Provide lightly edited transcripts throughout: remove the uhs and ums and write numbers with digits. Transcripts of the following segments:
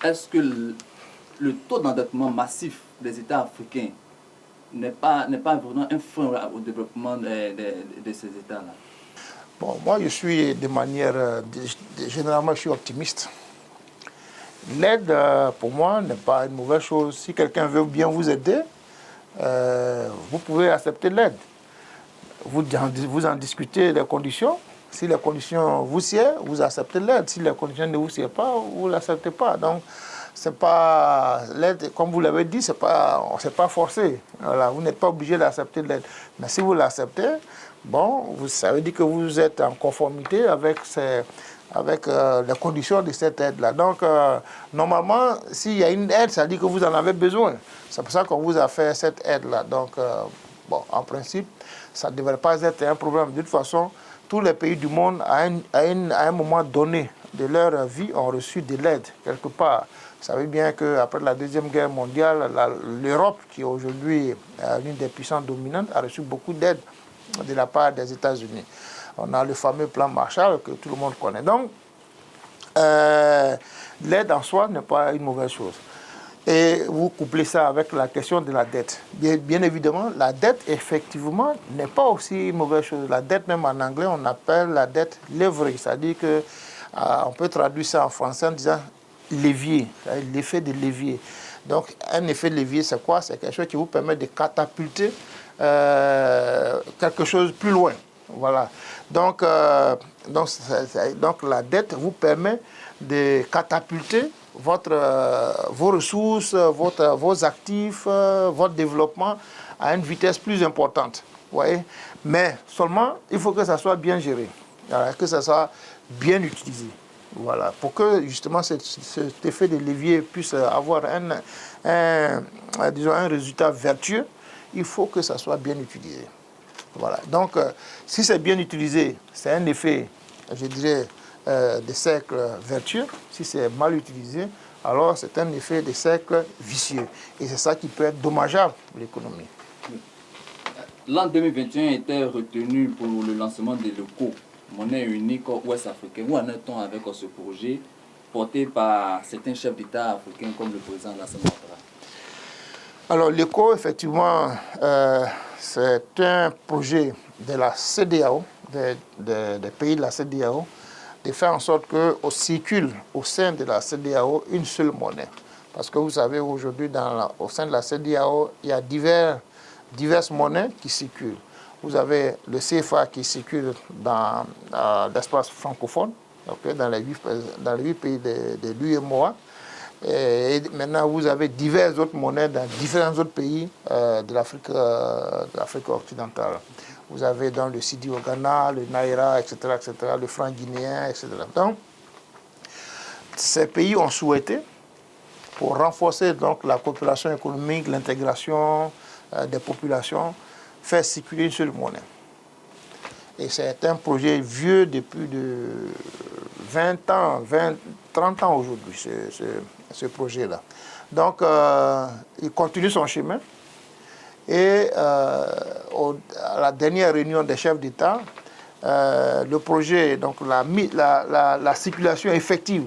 est-ce que le taux d'endettement massif des États africains n'est pas vraiment un frein au développement de ces États-là? Bon, moi, je suis de manière... généralement, je suis optimiste. L'aide, pour moi, n'est pas une mauvaise chose. Si quelqu'un veut bien vous aider, vous pouvez accepter l'aide. Vous en discutez les conditions. Si les conditions vous sied, vous acceptez l'aide. Si les conditions ne vous sied pas, vous ne l'acceptez pas. Donc, c'est pas l'aide, comme vous l'avez dit, c'est pas forcé. Voilà, vous n'êtes pas obligé d'accepter l'aide. Mais si vous l'acceptez, bon, ça veut dire que vous êtes en conformité avec les conditions de cette aide-là. Donc, normalement, s'il y a une aide, ça veut dire que vous en avez besoin. C'est pour ça qu'on vous a fait cette aide-là. Donc, bon, en principe, ça ne devrait pas être un problème. De toute façon, tous les pays du monde, à un moment donné de leur vie, ont reçu de l'aide, quelque part. Vous savez bien qu'après la Deuxième Guerre mondiale, l'Europe, qui est aujourd'hui l'une des puissances dominantes, a reçu beaucoup d'aide de la part des États-Unis. On a le fameux plan Marshall que tout le monde connaît. Donc, l'aide en soi n'est pas une mauvaise chose. Et vous couplez ça avec la question de la dette. Bien évidemment, la dette, effectivement, n'est pas aussi une mauvaise chose. La dette, même en anglais, on appelle la dette leverage. C'est-à-dire qu'on peut traduire ça en français en disant levier, l'effet de levier. Donc, un effet de levier, c'est quoi? C'est quelque chose qui vous permet de catapulter quelque chose plus loin. Voilà. Donc, la dette vous permet de catapulter vos ressources, vos actifs, votre développement à une vitesse plus importante. Voyez? Mais seulement, il faut que ça soit bien géré, que ça soit bien utilisé. Voilà. Pour que justement cet effet de levier puisse avoir un résultat vertueux, il faut que ça soit bien utilisé. Voilà. Donc, si c'est bien utilisé, c'est un effet, je dirais, de cercle vertueux. Si c'est mal utilisé, alors c'est un effet de cercle vicieux. Et c'est ça qui peut être dommageable pour l'économie. L'an 2021 était retenu pour le lancement de l'ECO, monnaie unique ouest-africaine. Où en est-on avec ce projet porté par certains chefs d'État africains comme le président Alassane Ouattara? Alors, l'ECO, effectivement, c'est un projet de la CEDEAO, des pays de la CEDEAO, de faire en sorte qu'on circule au sein de la CEDEAO une seule monnaie. Parce que vous savez, aujourd'hui, au sein de la CEDEAO, il y a diverses monnaies qui circulent. Vous avez le CFA qui circule dans l'espace francophone, okay, dans les 8 pays de l'UEMOA. Et maintenant, vous avez diverses autres monnaies dans différents autres pays de l'Afrique occidentale. Vous avez dans le Sidi au Ghana, le Naira, etc., le franc guinéen, etc. Donc, ces pays ont souhaité, pour renforcer donc, la coopération économique, l'intégration des populations, faire circuler une seule monnaie. Et c'est un projet vieux depuis de 20 ans, 30 ans aujourd'hui, ce projet-là. Donc, il continue son chemin. Et à la dernière réunion des chefs d'État, le projet, donc la circulation effective,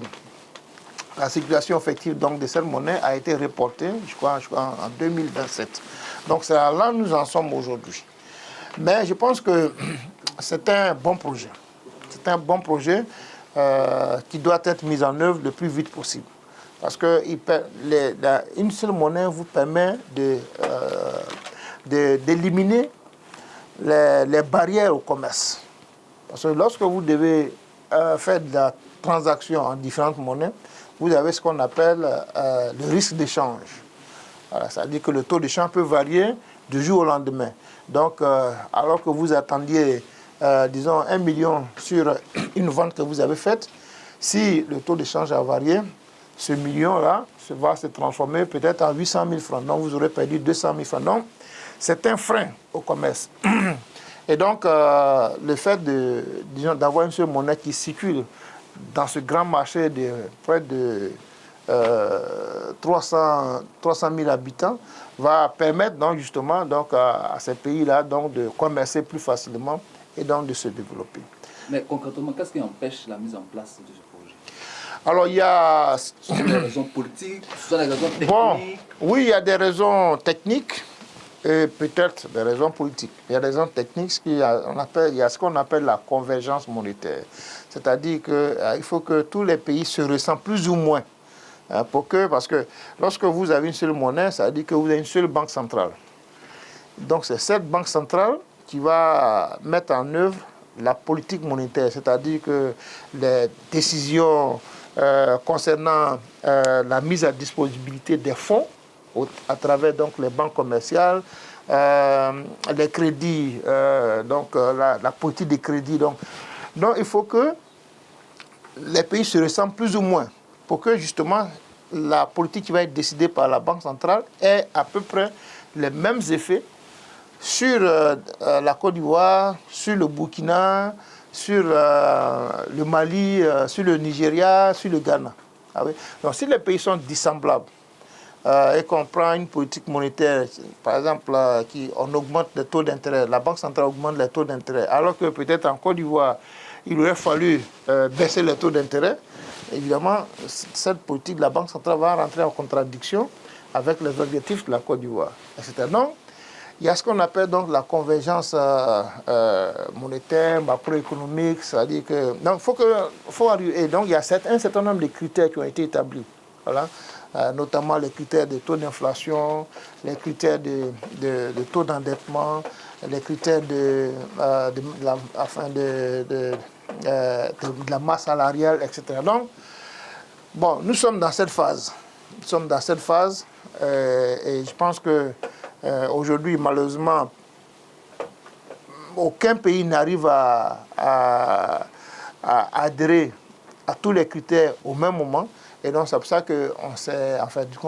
donc, de cette monnaie a été reportée, je crois en 2027. Donc, c'est là où nous en sommes aujourd'hui. Mais je pense que c'est un bon projet. C'est un bon projet qui doit être mis en œuvre le plus vite possible. Parce qu'une seule monnaie vous permet d'éliminer les barrières au commerce. Parce que lorsque vous devez faire de la transaction en différentes monnaies, vous avez ce qu'on appelle le risque d'échange. Voilà, c'est-à-dire que le taux d'échange peut varier du jour au lendemain. Donc, alors que vous attendiez, disons, 1 million sur une vente que vous avez faite, si le taux d'échange a varié, ce million-là va se transformer peut-être en 800 000 francs. Donc, vous aurez perdu 200 000 francs. Donc, c'est un frein au commerce. Et donc, le fait d'avoir une seule monnaie qui circule dans ce grand marché de près de 300 000 habitants va permettre donc justement donc, à ces pays-là donc, de commercer plus facilement et donc de se développer. Mais concrètement, qu'est-ce qui empêche la mise en place de ce projet? Alors, il y a... Ce sont des raisons politiques, ce sont des raisons techniques. Bon, oui, il y a des raisons techniques et peut-être des raisons politiques. Il y a des raisons techniques, il y a ce qu'on appelle la convergence monétaire. C'est-à-dire qu'il faut que tous les pays se ressemblent plus ou moins. Parce que lorsque vous avez une seule monnaie, ça veut dire que vous avez une seule banque centrale. Donc c'est cette banque centrale qui va mettre en œuvre la politique monétaire, c'est-à-dire que les décisions concernant la mise à disponibilité des fonds à travers donc, les banques commerciales, les crédits, la politique des crédits. Donc il faut que les pays se ressemblent plus ou moins pour que justement la politique qui va être décidée par la Banque centrale ait à peu près les mêmes effets sur la Côte d'Ivoire, sur le Burkina, sur le Mali, sur le Nigeria, sur le Ghana. Ah oui? Donc si les pays sont dissemblables et qu'on prend une politique monétaire, par exemple, on augmente les taux d'intérêt, la Banque centrale augmente les taux d'intérêt, alors que peut-être en Côte d'Ivoire, il aurait fallu baisser les taux d'intérêt, évidemment, cette politique de la Banque centrale va rentrer en contradiction avec les objectifs de la Côte d'Ivoire, etc. Donc, il y a ce qu'on appelle donc la convergence monétaire, macroéconomique, c'est-à-dire que... Donc, et donc, il y a un certain nombre de critères qui ont été établis, voilà, notamment les critères de taux d'inflation, les critères de taux d'endettement, les critères de la masse salariale, etc. Donc, bon, nous sommes dans cette phase. Nous sommes dans cette phase et je pense que aujourd'hui, malheureusement, aucun pays n'arrive à adhérer à tous les critères au même moment. Et donc, c'est pour ça que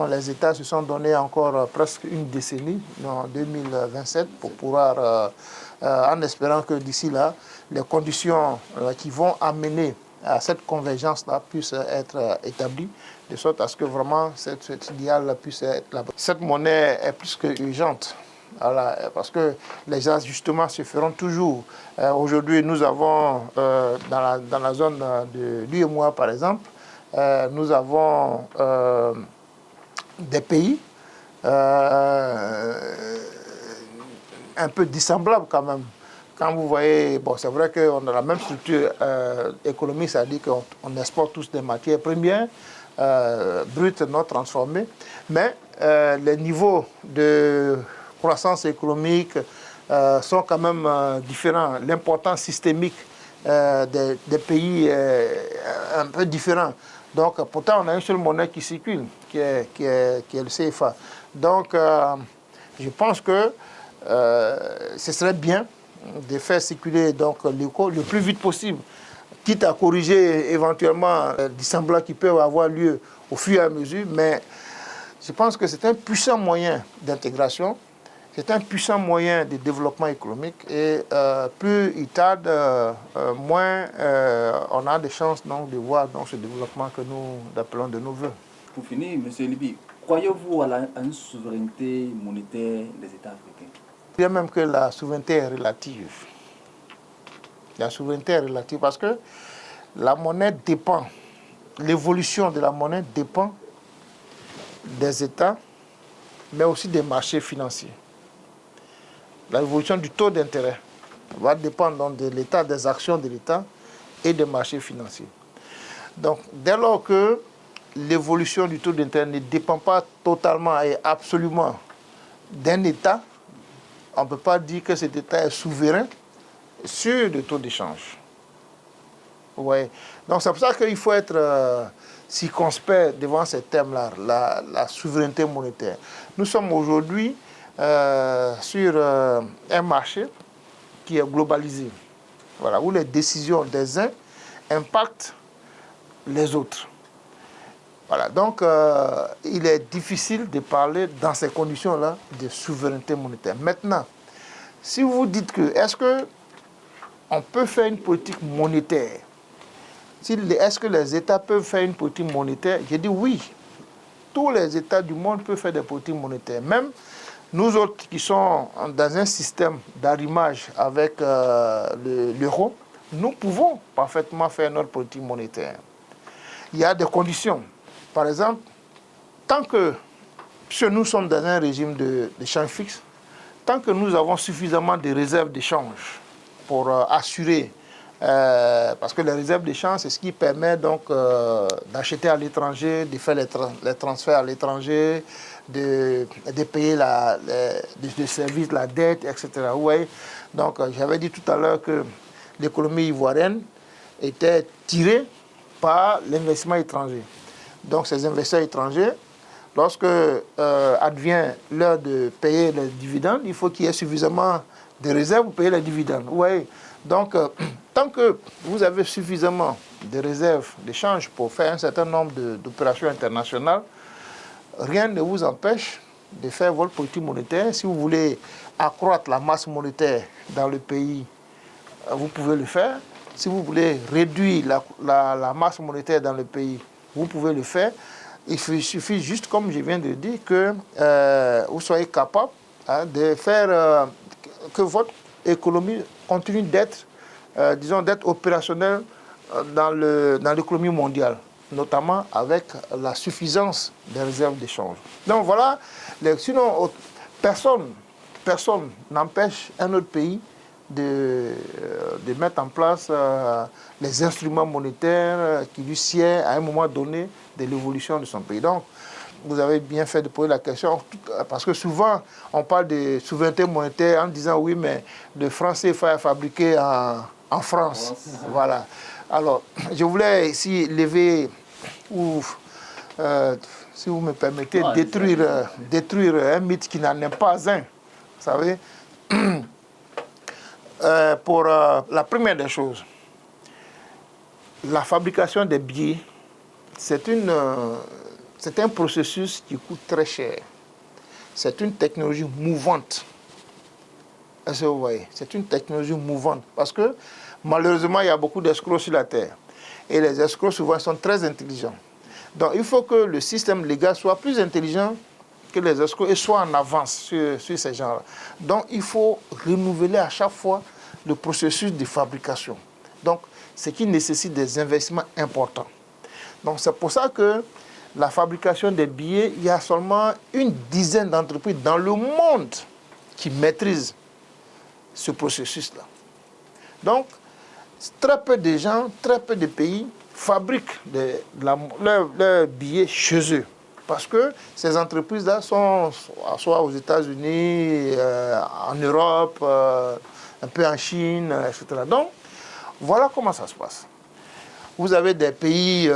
les États se sont donné encore presque une décennie, en 2027, pour pouvoir, en espérant que d'ici là, les conditions qui vont amener à cette convergence-là puissent être établies, de sorte à ce que vraiment cet idéal puisse être là-bas. Cette monnaie est plus que urgente. Voilà, parce que les ajustements se feront toujours. Aujourd'hui, nous avons, dans la zone de l'UEMOA, par exemple, nous avons des pays un peu dissemblables quand même. Quand vous voyez, bon, c'est vrai qu'on a la même structure économique, c'est-à-dire qu'on exporte tous des matières premières, brutes, non transformées, mais les niveaux de croissance économique sont quand même différents. L'importance systémique des pays est un peu différent. Donc, pourtant, on a une seule monnaie qui circule, qui est le CFA. Donc, je pense que ce serait bien de faire circuler l'éco le plus vite possible, quitte à corriger éventuellement les dissemblants qui peuvent avoir lieu au fur et à mesure. Mais je pense que c'est un puissant moyen d'intégration, c'est un puissant moyen de développement économique et plus il tarde, moins on a des chances donc, de voir donc, ce développement que nous appelons de nos voeux. Pour finir, M. Libi, croyez-vous à une souveraineté monétaire des États africains? Je dirais même que la souveraineté est relative. La souveraineté est relative parce que la monnaie dépend, l'évolution de la monnaie dépend des États, mais aussi des marchés financiers. L'évolution du taux d'intérêt va dépendre donc de l'état des actions de l'État et des marchés financiers. Donc, dès lors que l'évolution du taux d'intérêt ne dépend pas totalement et absolument d'un État, on ne peut pas dire que cet État est souverain sur le taux d'échange. Ouais. Donc, c'est pour ça qu'il faut être circonspect devant ces thèmes-là, la souveraineté monétaire. Nous sommes aujourd'hui sur un marché qui est globalisé, voilà, où les décisions des uns impactent les autres. Voilà, donc il est difficile de parler dans ces conditions-là de souveraineté monétaire. Maintenant, si vous dites que, est-ce qu'on peut faire une politique monétaire? Est-ce que les États peuvent faire une politique monétaire? J'ai dit oui. Tous les États du monde peuvent faire des politiques monétaires. Même nous autres qui sommes dans un système d'arrimage avec l'euro, nous pouvons parfaitement faire notre politique monétaire. il y a des conditions. Par exemple, tant que nous sommes dans un régime d'échange fixe, tant que nous avons suffisamment de réserves d'échange pour assurer, parce que les réserves d'échange, c'est ce qui permet donc d'acheter à l'étranger, de faire les transferts à l'étranger, de payer les services, la dette, etc. Ouais. Donc, j'avais dit tout à l'heure que l'économie ivoirienne était tirée par l'investissement étranger. Donc, ces investisseurs étrangers, lorsque advient l'heure de payer les dividendes, il faut qu'il y ait suffisamment de réserves pour payer les dividendes. Ouais. Donc, tant que vous avez suffisamment de réserves d'échange pour faire un certain nombre d'opérations internationales, rien ne vous empêche de faire votre politique monétaire. Si vous voulez accroître la masse monétaire dans le pays, vous pouvez le faire. Si vous voulez réduire la masse monétaire dans le pays, vous pouvez le faire. Il suffit juste, comme je viens de dire, que vous soyez capable de faire que votre économie continue d'être, d'être opérationnelle dans l'économie mondiale, notamment avec la suffisance des réserves d'échange. Donc voilà, sinon personne n'empêche un autre pays de mettre en place les instruments monétaires qui lui sied à un moment donné de l'évolution de son pays. Donc, vous avez bien fait de poser la question, parce que souvent, on parle de souveraineté monétaire en disant oui, mais le franc CFA est fabriqué en France. Voilà. Alors, je voulais ici lever, ou si vous me permettez, détruire un mythe qui n'en est pas un. Vous savez, pour la première des choses, la fabrication des billets, c'est un processus qui coûte très cher. C'est une technologie mouvante. Est-ce que vous voyez? C'est une technologie mouvante. Parce que malheureusement, il y a beaucoup d'escrocs sur la Terre. Et les escrocs, souvent, sont très intelligents. Donc, il faut que le système légal soit plus intelligent que les escrocs et soit en avance sur ces gens-là. Donc, il faut renouveler à chaque fois le processus de fabrication. Donc, ce qui nécessite des investissements importants. Donc, c'est pour ça que la fabrication des billets, il y a seulement une dizaine d'entreprises dans le monde qui maîtrisent ce processus-là. Donc, très peu de gens, très peu de pays fabriquent leurs billets chez eux. Parce que ces entreprises-là sont soit aux États-Unis, en Europe, un peu en Chine, etc. Donc, voilà comment ça se passe. Vous avez des pays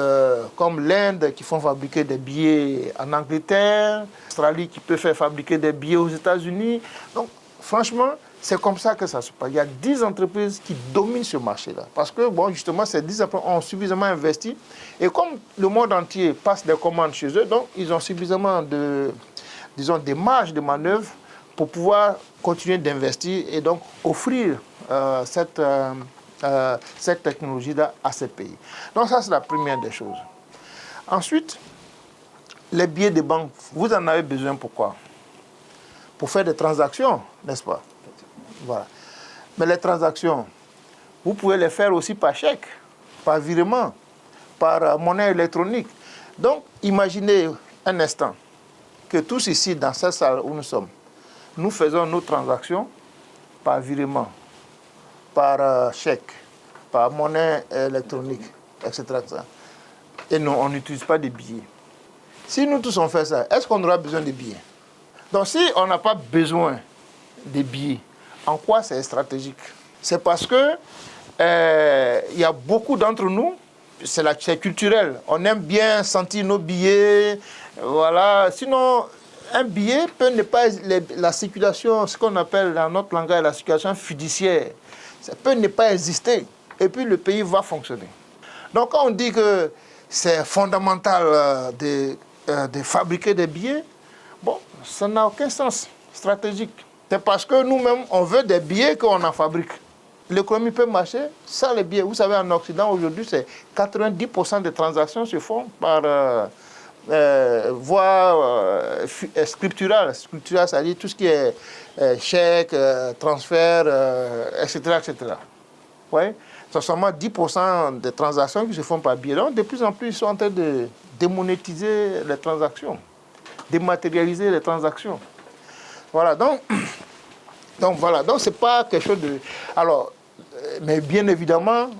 comme l'Inde qui font fabriquer des billets en Angleterre, l'Australie qui peut faire fabriquer des billets aux États-Unis. Donc, franchement, c'est comme ça que ça se passe. Il y a 10 entreprises qui dominent ce marché-là. Parce que, bon, justement, ces 10 entreprises ont suffisamment investi. Et comme le monde entier passe des commandes chez eux, donc ils ont suffisamment des marges de manœuvre pour pouvoir continuer d'investir et donc offrir cette technologie-là à ces pays. Donc ça, c'est la première des choses. Ensuite, les billets de banque, vous en avez besoin pourquoi? Pour faire des transactions, n'est-ce pas? Voilà. Mais les transactions, vous pouvez les faire aussi par chèque, par virement, par monnaie électronique. Donc, imaginez un instant que tous ici, dans cette salle où nous sommes, nous faisons nos transactions par virement, par chèque, par monnaie électronique, etc. Et non, on n'utilise pas de billets. Si nous tous on fait ça, est-ce qu'on aura besoin de billets? Donc si on n'a pas besoin de billets, en quoi c'est stratégique? C'est parce que y a beaucoup d'entre nous, c'est culturel, on aime bien sentir nos billets, voilà. Sinon, un billet peut ne pas, la circulation, ce qu'on appelle dans notre langage la circulation fiduciaire, ça peut ne pas exister. Et puis le pays va fonctionner. Donc quand on dit que c'est fondamental de fabriquer des billets, bon, ça n'a aucun sens stratégique. C'est parce que nous-mêmes, on veut des billets qu'on en fabrique. L'économie peut marcher sans les billets. Vous savez, en Occident, aujourd'hui, c'est 90% des transactions se font par voie scripturale. Scripturale, c'est-à-dire tout ce qui est chèque, transfert, etc., etc. voyez, c'est seulement 10% des transactions qui se font par billet. Donc, de plus en plus, ils sont en train de démonétiser les transactions, dématérialiser les transactions. Voilà, donc voilà, donc c'est pas quelque chose de... Alors, mais bien évidemment,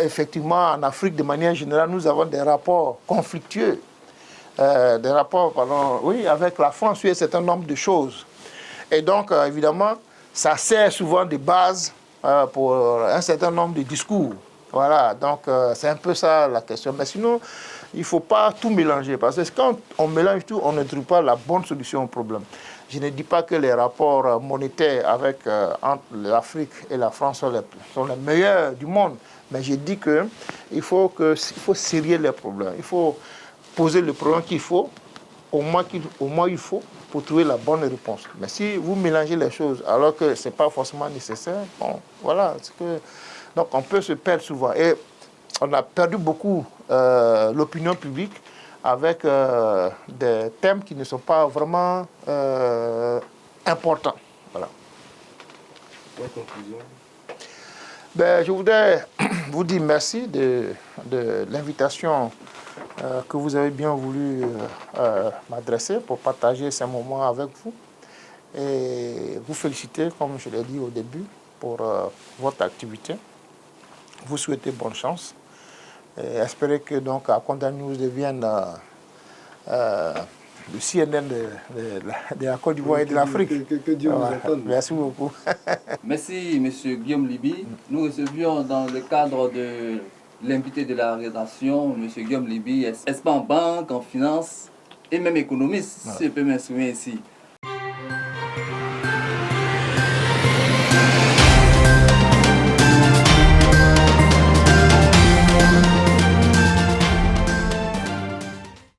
effectivement, en Afrique, de manière générale, nous avons des rapports conflictueux, des rapports, pardon, oui, avec la France sur un certain nombre de choses. Et donc, évidemment, ça sert souvent de base pour un certain nombre de discours. Voilà, donc c'est un peu ça la question. Mais sinon, il ne faut pas tout mélanger, parce que quand on mélange tout, on ne trouve pas la bonne solution au problème. Je ne dis pas que les rapports monétaires entre l'Afrique et la France sont les meilleurs du monde, mais je dis qu'il faut serrer les problèmes. Il faut poser le problème qu'il faut, au moins il faut, pour trouver la bonne réponse. Mais si vous mélangez les choses alors que ce n'est pas forcément nécessaire, bon, voilà. Donc on peut se perdre souvent. Et on a perdu beaucoup l'opinion publique avec des thèmes qui ne sont pas vraiment importants. Voilà. La conclusion. Ben, je voudrais vous dire merci de l'invitation que vous avez bien voulu m'adresser pour partager ces moments avec vous. Et vous féliciter, comme je l'ai dit au début, pour votre activité. Vous souhaitez bonne chance. Et espérer que donc Akonda News devienne le CNN de la Côte d'Ivoire et de l'Afrique. Que Dieu vous entende. Merci beaucoup. Merci, M. Guillaume Liby. Nous recevions dans le cadre de l'invité de la rédaction, M. Guillaume Liby, expert en banque, en finance et même économiste, si je peux m'exprimer ici.